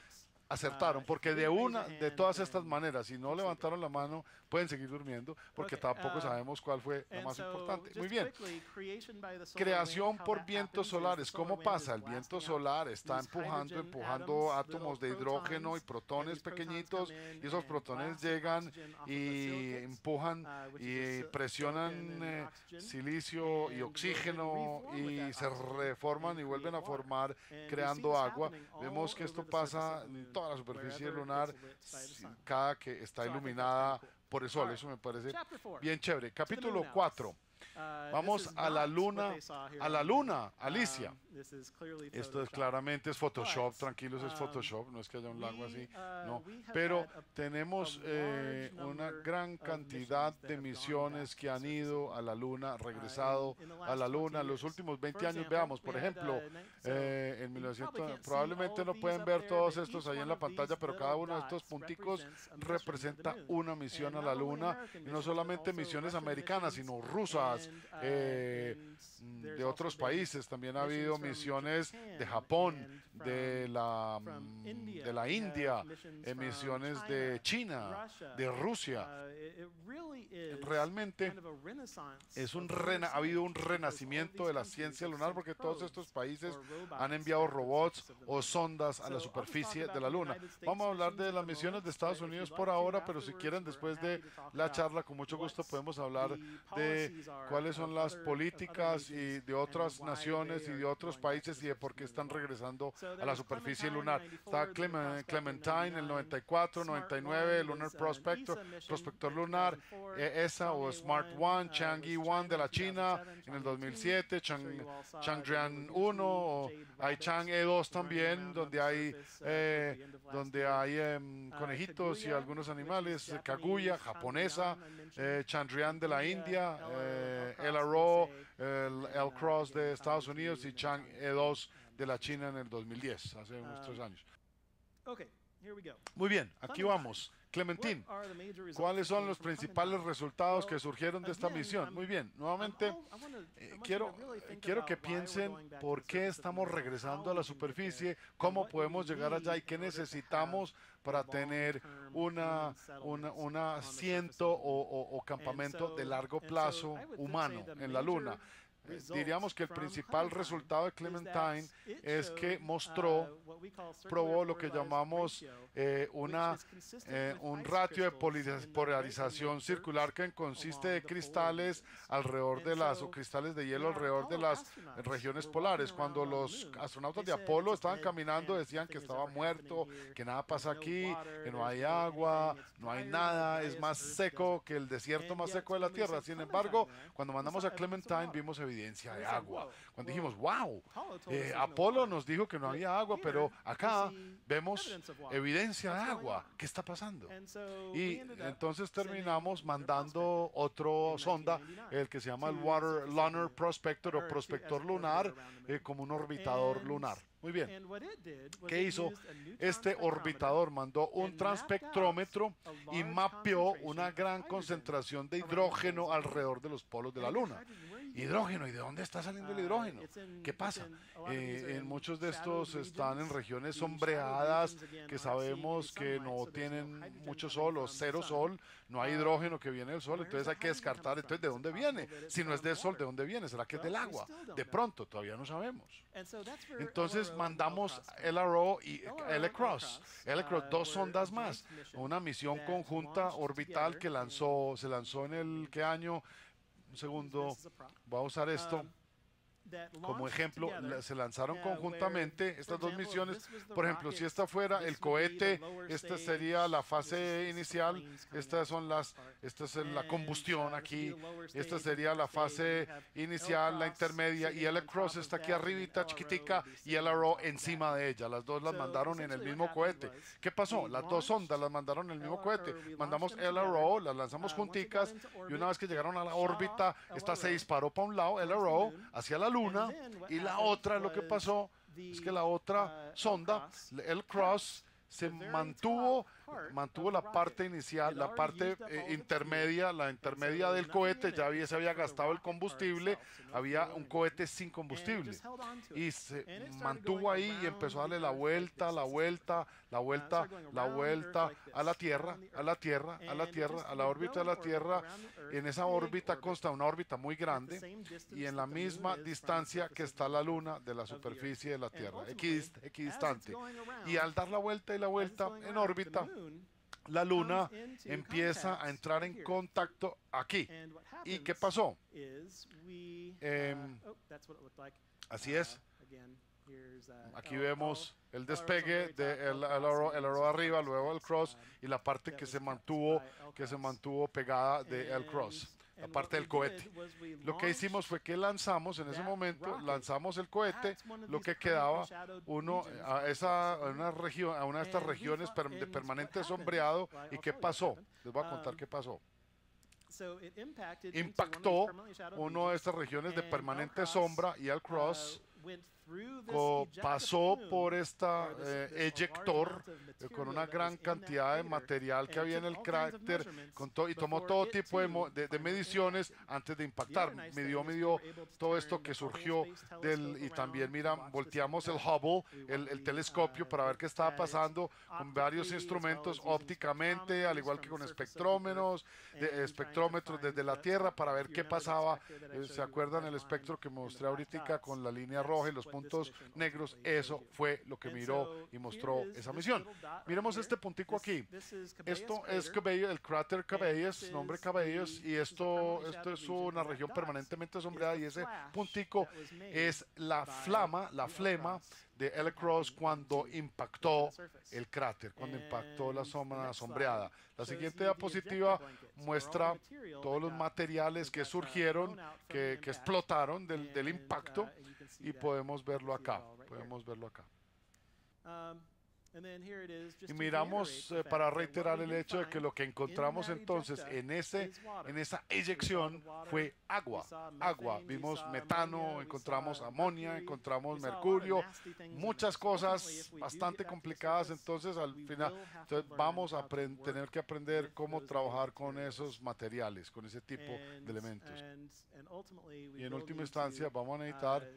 [SPEAKER 1] acertaron, porque de todas estas maneras, si no levantaron la mano, pueden seguir durmiendo, porque tampoco sabemos cuál fue la más importante. Muy bien. Creación por vientos solares. ¿Cómo pasa? El viento solar está empujando átomos de hidrógeno y protones pequeñitos, y esos protones llegan y empujan y presionan silicio y oxígeno y se reforman y vuelven a formar, creando agua. Vemos que esto pasa en toda la superficie lunar, cada que está iluminada por el sol. Eso me parece bien chévere. Capítulo 4. Vamos a la Luna. Alicia. Esto claramente es Photoshop, tranquilos, es Photoshop, no es que haya un lago así, no. Pero tenemos una gran cantidad de misiones que han ido a la Luna, regresado a la Luna en los últimos 20 años. Veamos, por ejemplo, en 1900, probablemente no pueden ver todos estos ahí en la pantalla, pero cada uno de estos punticos representa una misión a la Luna, y no solamente misiones americanas, sino rusas, de otros países. También ha habido misiones de Japón, de la India, misiones de China, de Rusia. Realmente ha habido un renacimiento de la ciencia lunar, porque todos estos países han enviado robots o sondas a la superficie de la Luna. Vamos a hablar de las misiones de Estados Unidos por ahora, pero si quieren después de la charla, con mucho gusto podemos hablar de cuáles son las políticas y de otras naciones y de otros países y de por qué están regresando a la superficie lunar. Está Clementine, el 94, 99, Lunar Prospector lunar, ESA o Smart One, Chang'e 1 de la China en el 2007, Chandrayaan 1, o hay Chang'e 2 también, donde hay conejitos y algunos animales, Kaguya, japonesa, Chandrayaan de la India, LRO, el L-Cross de Estados Unidos y Chang'e 2 de la China en el 2010, hace unos 3 años. Muy bien, aquí vamos. Clementine, ¿cuáles son los principales resultados que surgieron de esta misión? Muy bien, nuevamente quiero que piensen por qué estamos regresando a la superficie, cómo podemos llegar allá y qué necesitamos para tener un asiento o campamento de largo plazo humano en la Luna. Diríamos que el principal resultado de Clementine es que probó lo que llamamos un ratio de polarización circular que consiste de cristales alrededor de o cristales de hielo alrededor de las regiones polares. Cuando los astronautas de Apolo estaban caminando decían que estaba muerto, que nada pasa aquí, que no hay agua, no hay nada, es más seco que el desierto más seco de la Tierra. Sin embargo, cuando mandamos a Clementine vimos evidencia de agua. Cuando dijimos, wow, Apolo nos dijo que no había agua, pero acá vemos evidencia de agua. ¿Qué está pasando? Y entonces terminamos mandando otro sonda, el que se llama el Lunar Prospector o Prospector lunar, como un orbitador lunar. Muy bien. ¿Qué hizo? Este orbitador mandó un transpectrómetro y mapeó una gran concentración de hidrógeno alrededor de los polos de la Luna. Hidrógeno, ¿y de dónde está saliendo el hidrógeno? ¿Qué pasa? En muchos de estos están en regiones sombreadas que sabemos que no tienen mucho sol o cero sol, no hay hidrógeno que viene del sol, entonces hay que descartar, entonces ¿de dónde viene? Si no es del sol, ¿de dónde viene? ¿Será que es del agua? De pronto, todavía no sabemos. Entonces mandamos LRO y L-Cross, dos sondas más, una misión conjunta orbital que se lanzó en el, ¿qué año? Un segundo, voy a usar esto como ejemplo. Se lanzaron conjuntamente estas dos misiones. Por ejemplo, si esta fuera el cohete, esta sería la fase inicial, esta es la combustión aquí, esta sería la fase inicial, la intermedia, y L-Cross está aquí arribita, chiquitica, y LRO encima de ella. Las dos las mandaron en el mismo cohete. ¿Qué pasó? Las dos sondas las mandaron en el mismo cohete. Mandamos LRO, las lanzamos junticas, y una vez que llegaron a la órbita, esta se disparó para un lado, LRO, hacia la Luna, y la otra, lo que pasó es que la otra sonda, el Cross, se mantuvo la parte inicial, la parte intermedia, la intermedia del cohete, ya se había gastado el combustible, había un cohete sin combustible, y se mantuvo ahí y empezó a darle la vuelta a la Tierra, a la órbita de la Tierra. En esa órbita consta una órbita muy grande y en la misma distancia que está la Luna de la superficie de la Tierra, equidistante. Y al dar la vuelta en órbita, la Luna empieza a entrar en contacto aquí. ¿Y qué pasó? Así es. Aquí vemos el despegue del LRO arriba, luego el Cross, y la parte que se mantuvo pegada del Cross, la parte del cohete. Lo que hicimos fue que lanzamos el cohete, lo que quedaba a una de estas regiones de permanente sombreado. ¿Y qué pasó? Les voy a contar qué pasó. Impactó una de estas regiones de permanente sombra, y el Cross pasó por esta eyector con una gran cantidad de material que había en el cráter, y tomó todo tipo de mediciones antes de impactar. Midió todo esto que surgió y también volteamos el Hubble, el telescopio, para ver qué estaba pasando con varios instrumentos ópticamente, al igual que con espectrómetros desde la Tierra, para ver qué pasaba. ¿Se acuerdan el espectro que mostré ahorita con la línea roja? roja y los puntos negros, eso fue lo que miró y mostró esa misión. Miremos este puntico aquí. Esto es Cabello, el cráter Cabellas, nombre Cabellas, y esto es una región permanentemente sombreada, y ese puntico es la flema de Helicross cuando impactó el cráter, cuando impactó la zona sombreada. La siguiente diapositiva muestra todos los materiales que surgieron, que explotaron del impacto, y podemos verlo acá. Y miramos, para reiterar el hecho de que lo que encontramos entonces en esa eyección fue agua. Vimos metano, encontramos amonia, encontramos mercurio, muchas cosas bastante complicadas. Entonces al final vamos a tener que aprender cómo trabajar con esos materiales, con ese tipo de elementos. Y en última instancia vamos a necesitar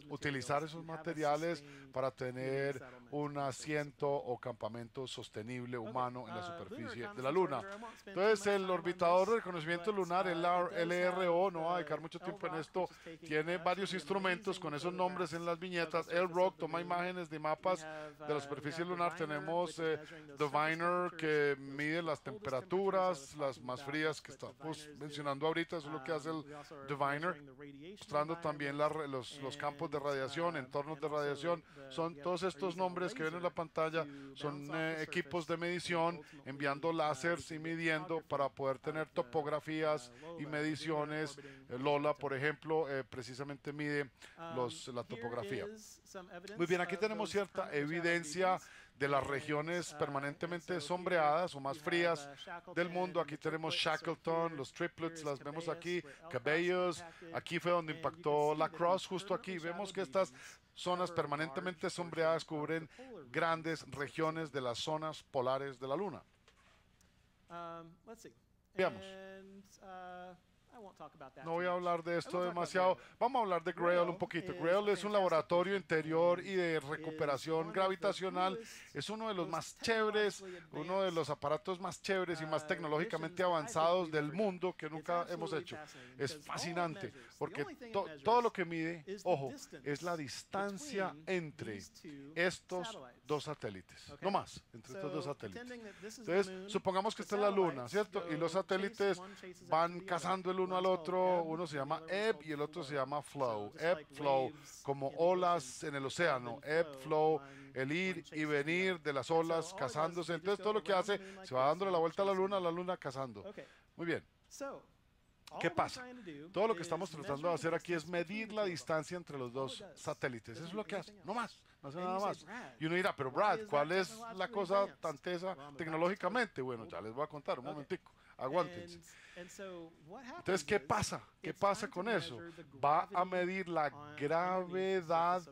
[SPEAKER 1] utilizar esos materiales para tener un asiento o campamento sostenible humano en la superficie de la Luna. Entonces el orbitador de reconocimiento lunar, el LRO, no va a dedicar mucho tiempo en esto, tiene varios instrumentos con esos nombres en las viñetas. LROC toma imágenes de mapas de la superficie lunar. Tenemos Diviner, que mide las temperaturas, las más frías que estamos mencionando ahorita. Eso es lo que hace el Diviner, mostrando también los campos de radiación, entornos de radiación. Son todos estos nombres que ven en la pantalla, son equipos de medición enviando láseres y midiendo para poder tener topografías y mediciones. Lola, por ejemplo, precisamente mide la topografía. Muy bien, aquí tenemos cierta evidencia de las regiones permanentemente sombreadas o más frías del mundo. Aquí tenemos Shackleton, los triplets, las vemos aquí, Cabellos. Aquí fue donde impactó La Crosse, justo aquí. Vemos que estas zonas permanentemente sombreadas cubren grandes regiones de las zonas polares de la Luna. Veamos. No voy a hablar de esto demasiado. Vamos a hablar de Grail un poquito. Grail es un laboratorio interior y de recuperación gravitacional. Es uno de los más chéveres, uno de los aparatos más chéveres y más tecnológicamente avanzados del mundo que nunca hemos hecho. Es fascinante porque todo lo que mide, ojo, es la distancia entre estos dos satélites. No más, entre estos dos satélites. Entonces, supongamos que esta es la Luna, ¿cierto? Y los satélites van cazando el uno al otro. Uno se llama ebb y el otro se llama flow. Ebb, flow, como olas en el océano. Ebb, flow, el ir y venir de las olas cazándose. Entonces todo lo que hace, se va dándole la vuelta a la Luna cazando. Muy bien. ¿Qué pasa? Todo lo que estamos tratando de hacer aquí es medir la distancia entre los dos satélites. Eso es lo que hace, no más, no hace nada más. Y uno dirá, pero Brad, ¿cuál es la cosa tan tesa tecnológicamente? Bueno, ya les voy a contar un momentico. Aguántense. Entonces, ¿qué pasa? ¿Qué pasa con eso? Va a medir la gravedad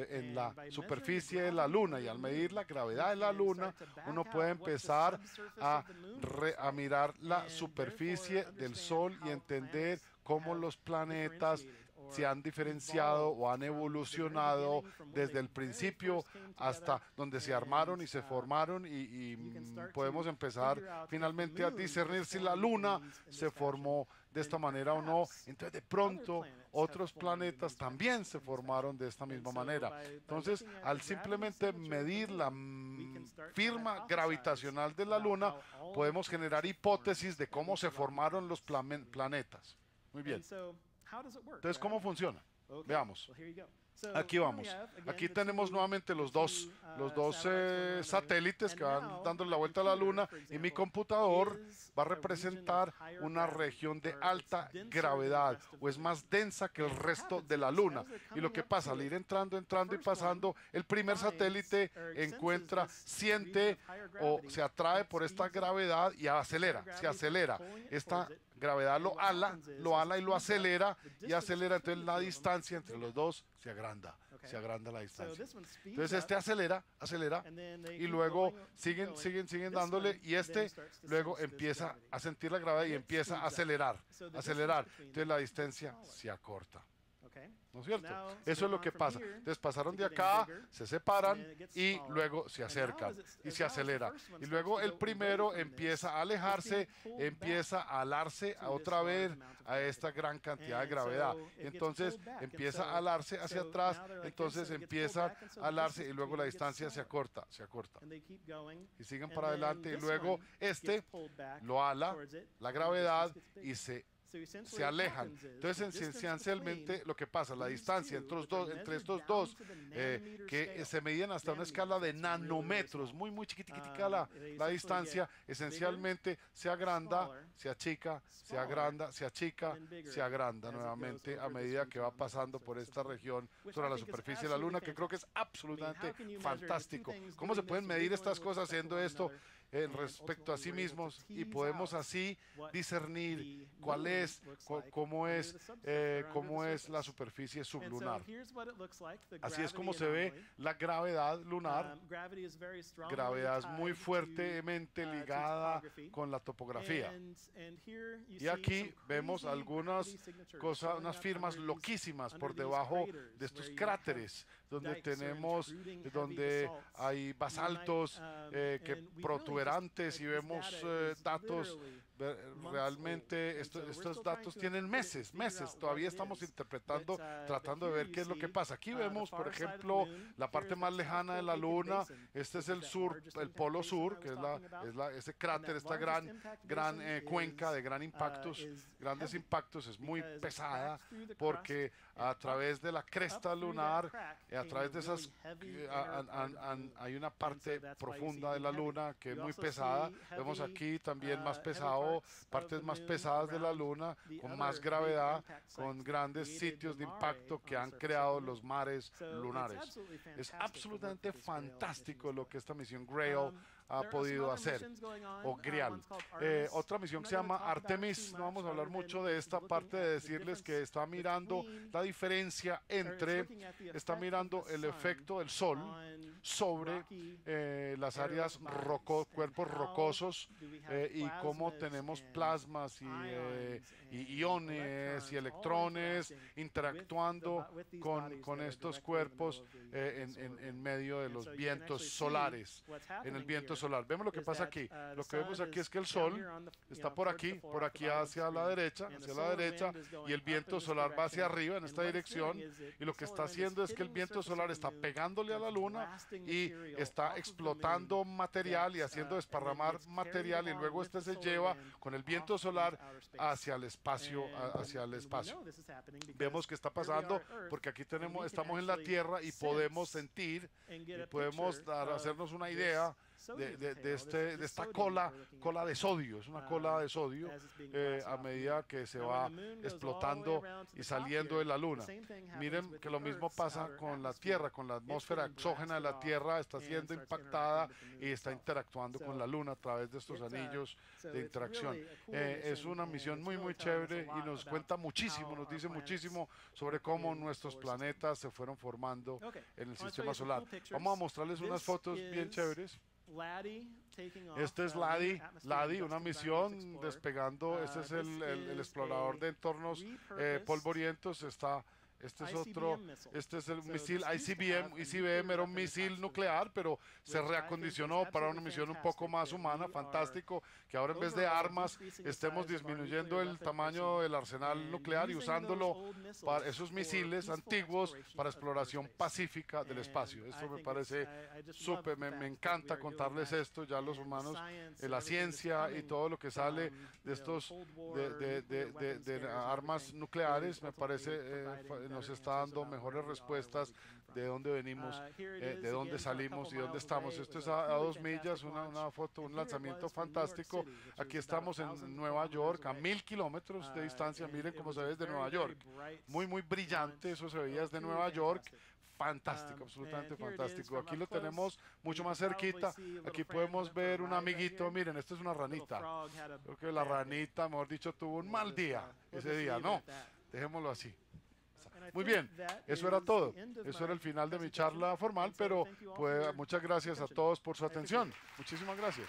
[SPEAKER 1] en la superficie de la Luna, y al medir la gravedad de la Luna, uno puede empezar a mirar la superficie del Sol y entender cómo los planetas se han diferenciado o han evolucionado desde el principio hasta donde se armaron y se formaron, y podemos empezar finalmente a discernir si la Luna se formó de esta manera o no. Entonces de pronto otros planetas también se formaron de esta misma manera. Entonces al simplemente medir la firma gravitacional de la Luna, podemos generar hipótesis de cómo se formaron los planetas. Muy bien. Entonces, ¿cómo funciona? Veamos. Aquí vamos. Aquí tenemos nuevamente los dos satélites que van dando la vuelta a la Luna, y mi computador va a representar una región de alta gravedad, o es más densa que el resto de la Luna. Y lo que pasa, al ir entrando y pasando, el primer satélite siente o se atrae por esta gravedad y se acelera. Esta gravedad lo ala y lo acelera, entonces la distancia entre los dos se agranda la distancia. Entonces este acelera, y luego siguen dándole, y luego empieza a sentir la gravedad y empieza a acelerar. Entonces la distancia se acorta. ¿no es cierto? Eso es lo que pasa. Entonces pasaron de acá, se separan y luego se acercan y se acelera. Y luego el primero empieza a alejarse, empieza a alarse otra vez a esta gran cantidad de gravedad. Entonces empieza a alarse hacia atrás, entonces empieza a alarse y luego la distancia se acorta, se acorta. Y siguen para adelante y luego este lo ala la gravedad y se alejan. Entonces, esencialmente lo que pasa, la distancia entre estos dos, que se medían hasta una escala de nanómetros, muy chiquitica la distancia, esencialmente se agranda, se achica, se agranda, se achica, se agranda nuevamente a medida que va pasando por esta región sobre la superficie de la Luna, que creo que es absolutamente fantástico. ¿Cómo se pueden medir estas cosas haciendo esto respecto a sí mismos? Y podemos así discernir cómo es la superficie sublunar. Así es como se ve la gravedad lunar. Gravedad es muy fuertemente ligada con la topografía. Y aquí vemos algunas cosas, unas firmas loquísimas por debajo de estos cráteres, donde hay basaltos protuberantes y vemos datos. Realmente estos datos tienen meses, todavía estamos interpretando, tratando de ver qué es lo que pasa. Aquí vemos, por ejemplo, la parte más lejana de la Luna. Este es el sur, el polo sur, que es ese cráter, esta gran cuenca de grandes impactos. Es muy pesada porque a través de la cresta lunar, a través de esas, hay una parte profunda de la Luna que es muy pesada. Vemos aquí también más pesado, partes más pesadas de la Luna, con más gravedad, con grandes sitios de impacto que han creado los mares lunares. Es absolutamente fantástico lo que esta misión Grail ha podido hacer, o Grial. Otra misión que se llama Artemis, no vamos a hablar mucho de esta parte, de decirles que está mirando la diferencia está mirando el efecto del Sol sobre las áreas cuerpos rocosos, y cómo tenemos plasmas y iones y electrones interactuando con estos cuerpos en medio de los vientos solares, en el viento solar. Vemos lo que pasa aquí. Lo que vemos aquí es que el Sol está por aquí hacia la derecha, y el viento solar va hacia arriba en esta dirección, y lo que está haciendo es que el viento solar está pegándole a la Luna y está explotando material y haciendo desparramar material, y luego este se lleva con el viento solar hacia el espacio, Vemos que está pasando porque aquí estamos en la Tierra y podemos sentir y podemos hacernos una idea de esta cola de sodio. Es una cola de sodio a medida que se va explotando y saliendo de la Luna. Miren que lo mismo pasa con la Tierra, con la atmósfera exógena de la Tierra, está siendo impactada y está interactuando con la Luna a través de estos anillos de interacción. Es una misión muy chévere y nos cuenta muchísimo, nos dice muchísimo sobre cómo nuestros planetas se fueron formando en el sistema solar. Vamos a mostrarles unas fotos bien chéveres. Este es LADEE, una misión despegando. Este es el explorador de entornos polvorientos. Este es el misil ICBM era un misil nuclear, pero se reacondicionó para una misión un poco más humana. Fantástico que ahora en vez de armas estemos disminuyendo el tamaño del arsenal nuclear y usándolo para esos misiles antiguos para exploración pacífica del espacio. Esto me parece súper, me encanta contarles esto. Ya los humanos, la ciencia y todo lo que sale de estos de armas nucleares, me parece nos está dando mejores respuestas de dónde venimos, de dónde salimos y dónde estamos. Esto es a 2 millas, una foto, un lanzamiento fantástico. Aquí estamos en Nueva York, a 1000 kilómetros de distancia. Miren cómo se ve desde Nueva York. Muy brillante, eso se veía desde Nueva York. Fantástico, absolutamente fantástico. Aquí lo tenemos mucho más cerquita. Aquí podemos ver un amiguito. Miren, esto es una ranita. Creo que la ranita, mejor dicho, tuvo un mal día ese día. No, dejémoslo así. Muy bien, eso era todo. Eso era el final de mi charla formal, pero pues, muchas gracias a todos por su atención. Muchísimas gracias.